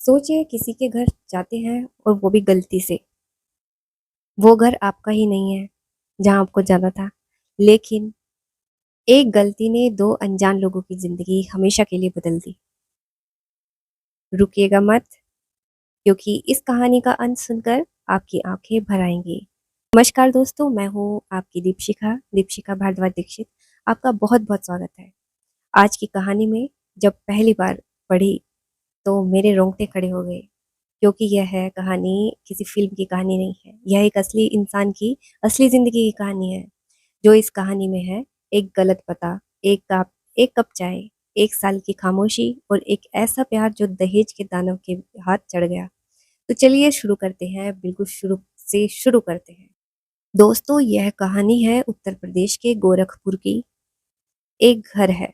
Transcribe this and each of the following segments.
सोचिए किसी के घर जाते हैं और वो भी गलती से। वो घर आपका ही नहीं है जहां आपको जाना था, लेकिन एक गलती ने दो अनजान लोगों की जिंदगी हमेशा के लिए बदल दी। रुकिएगा मत, क्योंकि इस कहानी का अंत सुनकर आपकी आंखें भर आएंगी। नमस्कार दोस्तों, मैं हूँ आपकी दीपशिखा दीपशिखा भारद्वाज दीक्षित। आपका बहुत बहुत स्वागत है। आज की कहानी में जब पहली बार पढ़ी तो मेरे रोंगटे खड़े हो गए, क्योंकि यह है कहानी किसी फिल्म की कहानी नहीं है। यह एक असली इंसान की असली जिंदगी की कहानी है। जो इस कहानी में है, एक गलत पता, एक कप चाय, एक साल की खामोशी और एक ऐसा प्यार जो दहेज के दानव के हाथ चढ़ गया। तो चलिए शुरू करते हैं, बिल्कुल शुरू से शुरू करते हैं। दोस्तों, यह कहानी है उत्तर प्रदेश के गोरखपुर की। एक घर है,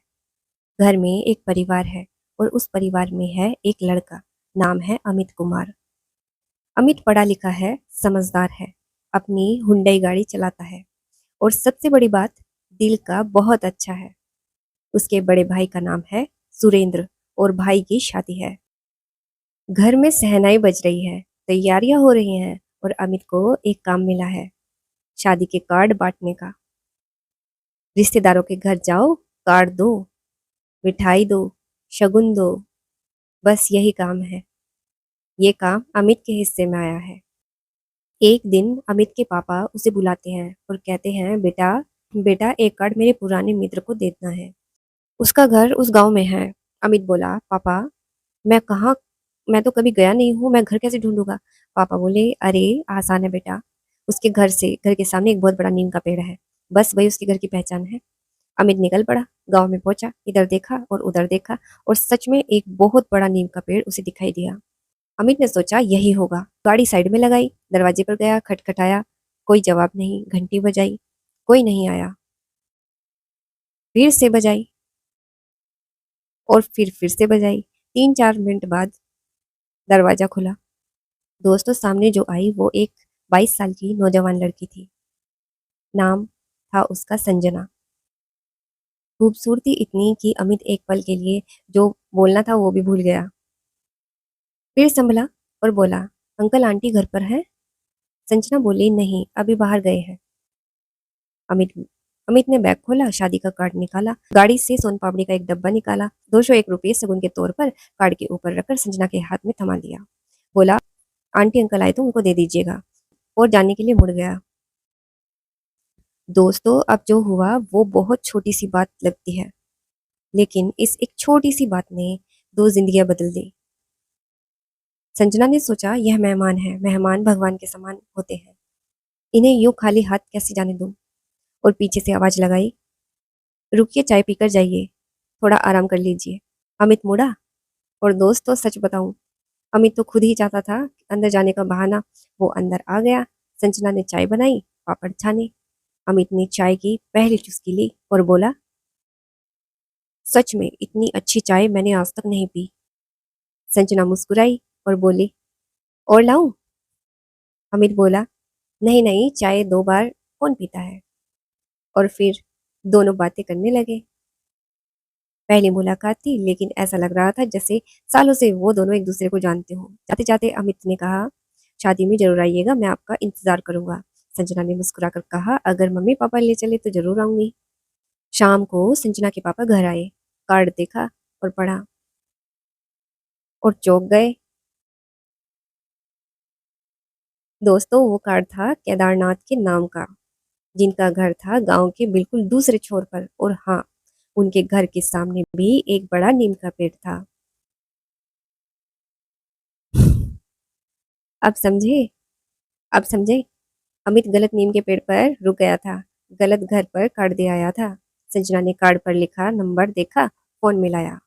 घर में एक परिवार है और उस परिवार में है एक लड़का। नाम है अमित कुमार। अमित पढ़ा लिखा है, समझदार है, अपनी हुंडई गाड़ी चलाता है और सबसे बड़ी बात, दिल का बहुत अच्छा है। उसके बड़े भाई का नाम है सुरेंद्र और भाई की शादी है। घर में शहनाई बज रही है, तैयारियां हो रही हैं और अमित को एक काम मिला है, शादी के कार्ड बांटने का। रिश्तेदारों के घर जाओ, कार्ड दो, मिठाई दो, शगुन दो, बस यही काम है। ये काम अमित के हिस्से में आया है। एक दिन अमित के पापा उसे बुलाते हैं और कहते हैं, बेटा बेटा एक कार्ड मेरे पुराने मित्र को देना है। उसका घर उस गांव में है। अमित बोला, पापा मैं कहाँ, मैं तो कभी गया नहीं हूँ, मैं घर कैसे ढूंढूंगा। पापा बोले, अरे आसान है बेटा, उसके घर के सामने एक बहुत बड़ा नीम का पेड़ है, बस वही उसके घर की पहचान है। अमित निकल पड़ा, गांव में पहुंचा, इधर देखा और उधर देखा और सच में एक बहुत बड़ा नीम का पेड़ उसे दिखाई दिया। अमित ने सोचा यही होगा, गाड़ी साइड में लगाई, दरवाजे पर गया, खटखटाया, कोई जवाब नहीं। घंटी बजाई, कोई नहीं आया। फिर से बजाई और फिर से बजाई। 3-4 मिनट बाद दरवाजा खुला। दोस्तों, सामने जो आई वो एक 22 साल की नौजवान लड़की थी। नाम था उसका संजना। खूबसूरती इतनी कि अमित एक पल के लिए जो बोलना था वो भी भूल गया। फिर संभला और बोला, अंकल आंटी घर पर है। संजना बोली, नहीं अभी बाहर गए हैं। अमित अमित ने बैग खोला, शादी का कार्ड निकाला, गाड़ी से सोन पापड़ी का एक डब्बा निकाला, 201 रुपये सगुन के तौर पर कार्ड के ऊपर रखकर संजना के हाथ में थमा दिया। बोला, आंटी अंकल आए तो उनको दे दीजिएगा, और जाने के लिए मुड़ गया। दोस्तों, अब जो हुआ वो बहुत छोटी सी बात लगती है, लेकिन इस एक छोटी सी बात ने दो जिंदगियां बदल दी। संजना ने सोचा, यह मेहमान है, मेहमान भगवान के समान होते हैं, इन्हें यूं खाली हाथ कैसे जाने दूं। और पीछे से आवाज लगाई, रुकिए चाय पीकर जाइए, थोड़ा आराम कर लीजिए। अमित मुड़ा, और दोस्तों सच बताऊं, अमित तो खुद ही चाहता था अंदर जाने का बहाना। वो अंदर आ गया। संजना ने चाय बनाई, पापड़ छाने। अमित ने चाय की पहली चुस्की ली और बोला, सच में इतनी अच्छी चाय मैंने आज तक नहीं पी। संजना मुस्कुराई और बोली, और लाऊं। अमित बोला, नहीं नहीं, चाय 2 बार कौन पीता है। और फिर दोनों बातें करने लगे। पहली मुलाकात थी, लेकिन ऐसा लग रहा था जैसे सालों से वो दोनों एक दूसरे को जानते हो। जाते जाते अमित ने कहा, शादी में जरूर आइएगा, मैं आपका इंतजार करूंगा। संजना ने मुस्कुराकर कहा, अगर मम्मी पापा ले चले तो जरूर आऊंगी। शाम को संजना के पापा घर आए, कार्ड देखा और पढ़ा और चौंक गए। दोस्तों, वो कार्ड था केदारनाथ के नाम का, जिनका घर था गांव के बिल्कुल दूसरे छोर पर। और हाँ, उनके घर के सामने भी एक बड़ा नीम का पेड़ था। अब समझे, अब समझे। अमित गलत नीम के पेड़ पर रुक गया था, गलत घर पर कार्ड दे आया था। संजना ने कार्ड पर लिखा नंबर देखा, फोन मिलाया।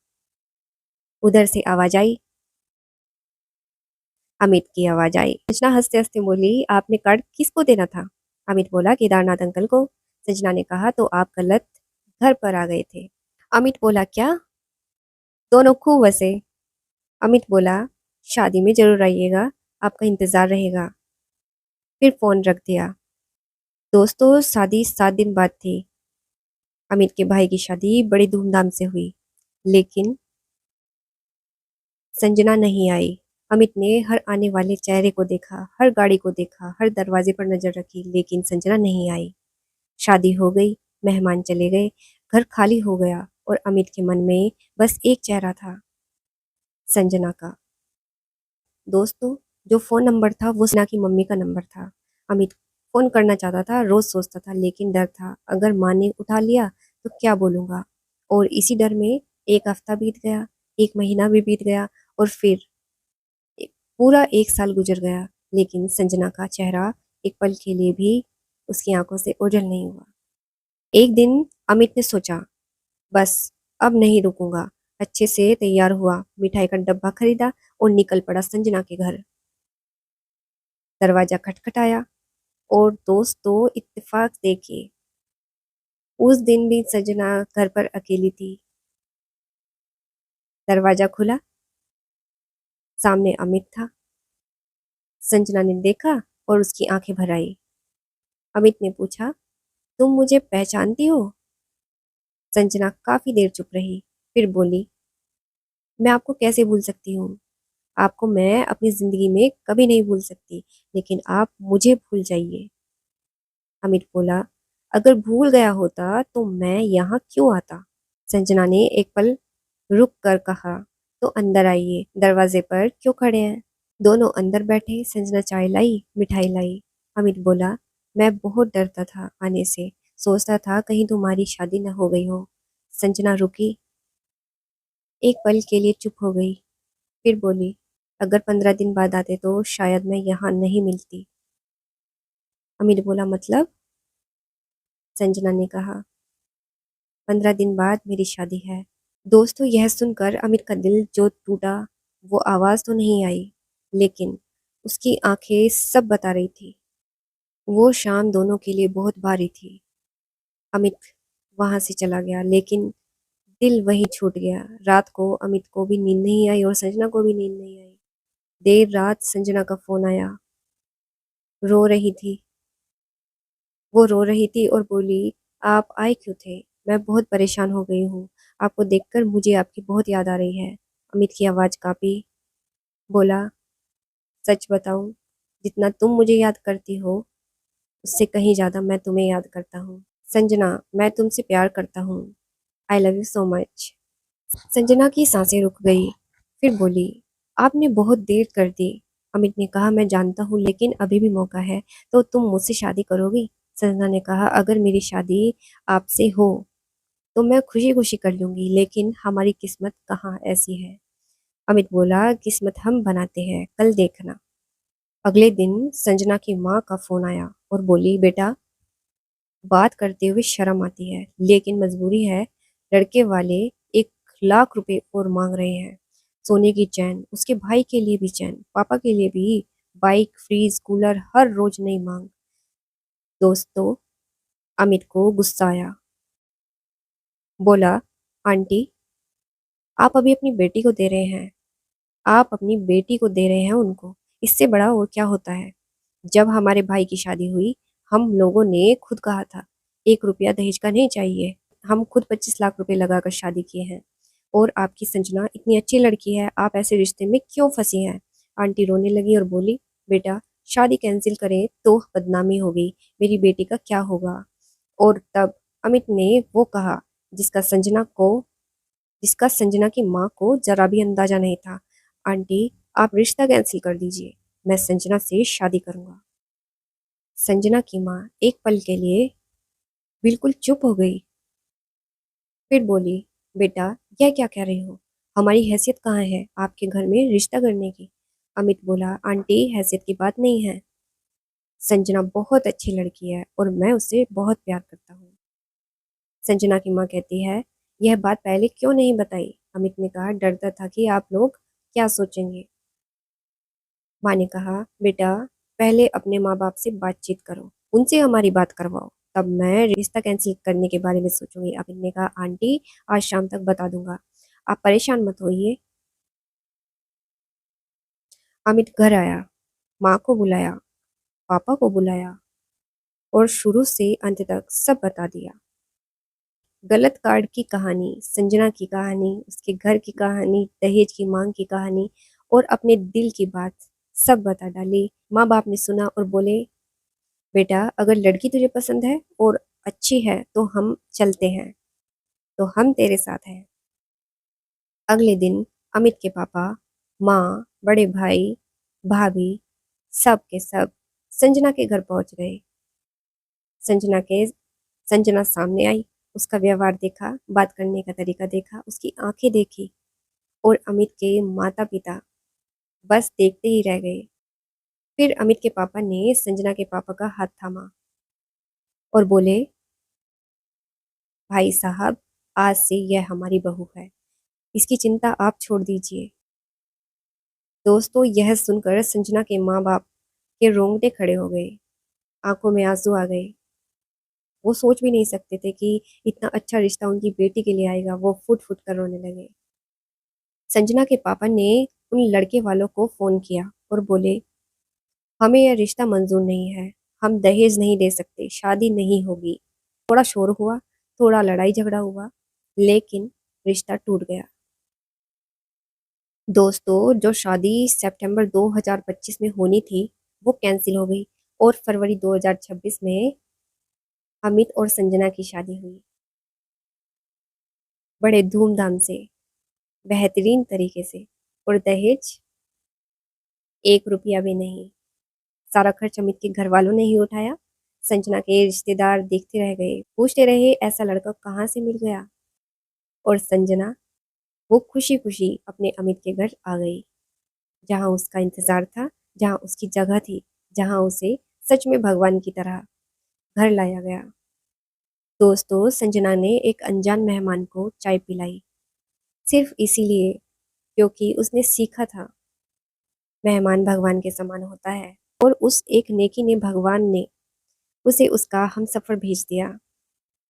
उधर से आवाज आई, अमित की आवाज आई। संजना हंसते हंसते बोली, आपने कार्ड किसको देना था। अमित बोला, केदारनाथ अंकल को। संजना ने कहा, तो आप गलत घर पर आ गए थे। अमित बोला, क्या। दोनों खूब हंसे। अमित बोला, शादी में जरूर आइएगा, आपका इंतजार रहेगा। फिर फोन रख दिया। दोस्तों, शादी 7 दिन बाद थी। अमित के भाई की शादी बड़ी धूमधाम से हुई, लेकिन संजना नहीं आई। अमित ने हर आने वाले चेहरे को देखा, हर गाड़ी को देखा, हर दरवाजे पर नजर रखी, लेकिन संजना नहीं आई। शादी हो गई, मेहमान चले गए, घर खाली हो गया और अमित के मन में बस एक चेहरा था, संजना का। दोस्तों, जो फोन नंबर था वो संजना की मम्मी का नंबर था। अमित फोन करना चाहता था, रोज सोचता था, लेकिन डर था, अगर माँ ने उठा लिया तो क्या बोलूंगा। और इसी डर में एक हफ्ता बीत गया, एक महीना भी बीत गया, और फिर ए- पूरा एक साल गुजर गया, लेकिन संजना का चेहरा एक पल के लिए भी उसकी आंखों से ओझल नहीं हुआ। एक दिन अमित ने सोचा, बस अब नहीं रुकूंगा। अच्छे से तैयार हुआ, मिठाई का डब्बा खरीदा और निकल पड़ा संजना के घर। दरवाजा खटखटाया और दोस्तों, इत्तेफाक देखिए, उस दिन भी संजना घर पर अकेली थी। दरवाजा खुला, सामने अमित था। संजना ने देखा और उसकी आंखें भर आई। अमित ने पूछा, तुम मुझे पहचानती हो? संजना काफी देर चुप रही, फिर बोली, मैं आपको कैसे भूल सकती हूँ? आपको मैं अपनी जिंदगी में कभी नहीं भूल सकती, लेकिन आप मुझे भूल जाइए। अमित बोला, अगर भूल गया होता तो मैं यहाँ क्यों आता? संजना ने एक पल रुक कर कहा, तो अंदर आइए, दरवाजे पर क्यों खड़े हैं? दोनों अंदर बैठे, संजना चाय लाई, मिठाई लाई। अमित बोला, मैं बहुत डरता था आने से, सोचता था कहीं तुम्हारी शादी न हो गई हो। संजना रुकी, एक पल के लिए चुप हो गई, फिर बोली, अगर 15 दिन बाद आते तो शायद मैं यहाँ नहीं मिलती। अमित बोला, मतलब? संजना ने कहा, 15 दिन बाद मेरी शादी है। दोस्तों, यह सुनकर अमित का दिल जो टूटा, वो आवाज तो नहीं आई, लेकिन उसकी आंखें सब बता रही थी। वो शाम दोनों के लिए बहुत भारी थी। अमित वहां से चला गया, लेकिन दिल वहीं छूट गया। रात को अमित को भी नींद नहीं आई और संजना को भी नींद नहीं आई। देर रात संजना का फोन आया। रो रही थी, वो रो रही थी और बोली, आप आए क्यों थे? मैं बहुत परेशान हो गई हूँ, आपको देखकर मुझे आपकी बहुत याद आ रही है। अमित की आवाज कांपी, बोला, सच बताऊं, जितना तुम मुझे याद करती हो, उससे कहीं ज्यादा मैं तुम्हें याद करता हूँ। संजना, मैं तुमसे प्यार करता हूँ। I love you so much. Sanjana की सांसें रुक गई, फिर बोली, आपने बहुत देर कर दी। अमित ने कहा, मैं जानता हूँ, लेकिन अभी भी मौका है, तो तुम मुझसे शादी करोगी? संजना ने कहा, अगर मेरी शादी आपसे हो तो मैं खुशी खुशी कर लूंगी, लेकिन हमारी किस्मत कहाँ ऐसी है। अमित बोला, किस्मत हम बनाते हैं, कल देखना। अगले दिन संजना की माँ का फोन आया और बोली, बेटा, बात करते हुए शर्म आती है, लेकिन मजबूरी है। लड़के वाले 1 लाख रुपए और मांग रहे हैं, सोने की चैन, उसके भाई के लिए भी चैन, पापा के लिए भी, बाइक, फ्रीज, कूलर, हर रोज नई मांग। दोस्तों, अमित को गुस्सा आया। बोला, आंटी, आप अभी अपनी बेटी को दे रहे हैं, आप अपनी बेटी को दे रहे हैं उनको, इससे बड़ा और क्या होता है? जब हमारे भाई की शादी हुई, हम लोगों ने खुद कहा था, 1 रुपया दहेज का नहीं चाहिए। हम खुद 25 लाख रुपए लगाकर शादी किए हैं। और आपकी संजना इतनी अच्छी लड़की है, आप ऐसे रिश्ते में क्यों फंसी हैं? आंटी रोने लगी और बोली, बेटा, शादी कैंसिल करें तो बदनामी होगी, मेरी बेटी का क्या होगा? और तब अमित ने वो कहा जिसका संजना को जिसका संजना की माँ को जरा भी अंदाजा नहीं था, आंटी, आप रिश्ता कैंसिल कर दीजिए, मैं संजना से शादी करूंगा। संजना की माँ एक पल के लिए बिल्कुल चुप हो गई, फिर बोली, बेटा, यह क्या कह रही हो? हमारी हैसियत कहाँ है आपके घर में रिश्ता करने की? अमित बोला, आंटी, हैसियत की बात नहीं है। संजना बहुत अच्छी लड़की है और मैं उससे बहुत प्यार करता हूँ। संजना की माँ कहती है, यह बात पहले क्यों नहीं बताई? अमित ने कहा, डरता था कि आप लोग क्या सोचेंगे। माँ ने कहा, बेटा, पहले अपने माँ बाप से बातचीत करो, उनसे हमारी बात करवाओ, तब मैं रिश्ता कैंसिल करने के बारे में सोचूंगी। अमित ने कहा, आंटी, आज शाम तक बता दूंगा, आप परेशान मत होइए। अमित घर आया, माँ को बुलाया, पापा को बुलाया और शुरू से अंत तक सब बता दिया। गलत कार्ड की कहानी, संजना की कहानी, उसके घर की कहानी, दहेज की मांग की कहानी और अपने दिल की बात सब बता डाली। माँ बाप ने सुना और बोले, बेटा अगर लड़की तुझे पसंद है और अच्छी है तो हम चलते हैं, तो हम तेरे साथ हैं। अगले दिन अमित के पापा, माँ, बड़े भाई, भाभी, सब के सब संजना के घर पहुंच गए। संजना के संजना सामने आई, उसका व्यवहार देखा, बात करने का तरीका देखा, उसकी आंखें देखी और अमित के माता पिता बस देखते ही रह गए। फिर अमित के पापा ने संजना के पापा का हाथ थामा और बोले, भाई साहब, आज से यह हमारी बहू है, इसकी चिंता आप छोड़ दीजिए। दोस्तों, यह सुनकर संजना के माँ बाप के रोंगटे खड़े हो गए, आंखों में आंसू आ गए। वो सोच भी नहीं सकते थे कि इतना अच्छा रिश्ता उनकी बेटी के लिए आएगा। वो फुट फुट कर रोने लगे। संजना के पापा ने उन लड़के वालों को फोन किया और बोले, हमें यह रिश्ता मंजूर नहीं है, हम दहेज नहीं दे सकते, शादी नहीं होगी। थोड़ा शोर हुआ, थोड़ा लड़ाई झगड़ा हुआ, लेकिन रिश्ता टूट गया। दोस्तों, जो शादी सितंबर 2025 में होनी थी वो कैंसिल हो गई और फरवरी 2026 में अमित और संजना की शादी हुई, बड़े धूमधाम से, बेहतरीन तरीके से। और दहेज 1 रुपया भी नहीं। सारा खर्च अमित के घर वालों ने ही उठाया। संजना के रिश्तेदार देखते रह गए, पूछते रहे ऐसा लड़का कहाँ से मिल गया। और संजना वो खुशी खुशी अपने अमित के घर आ गई, जहाँ उसका इंतजार था, जहाँ उसकी जगह थी, जहाँ उसे सच में भगवान की तरह घर लाया गया। दोस्तों, संजना ने एक अनजान मेहमान को चाय पिलाई, सिर्फ इसीलिए क्योंकि उसने सीखा था मेहमान भगवान के समान होता है। और उस एक नेकी ने भगवान ने उसे उसका हमसफर भेज दिया।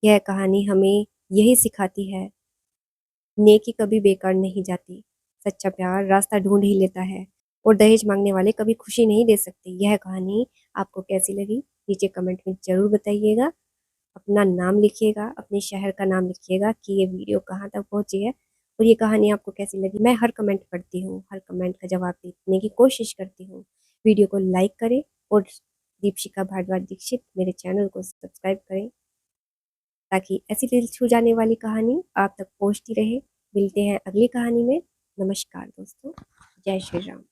यह कहानी हमें यही सिखाती है, नेकी कभी बेकार नहीं जाती। सच्चा प्यार रास्ता ढूंढ ही लेता है और दहेज मांगने वाले कभी खुशी नहीं दे सकते। यह कहानी आपको कैसी लगी नीचे कमेंट में जरूर बताइएगा। अपना नाम लिखिएगा, अपने शहर का नाम लिखिएगा कि ये वीडियो कहाँ तक पहुंची है और ये कहानी आपको कैसी लगी। मैं हर कमेंट पढ़ती हूँ, हर कमेंट का जवाब देने की कोशिश करती हूँ। वीडियो को लाइक करें और दीपशिखा भारद्वाज दीक्षित मेरे चैनल को सब्सक्राइब करें, ताकि ऐसी दिल छू जाने वाली कहानी आप तक पहुंचती रहे। मिलते हैं अगली कहानी में। नमस्कार दोस्तों, जय श्री राम।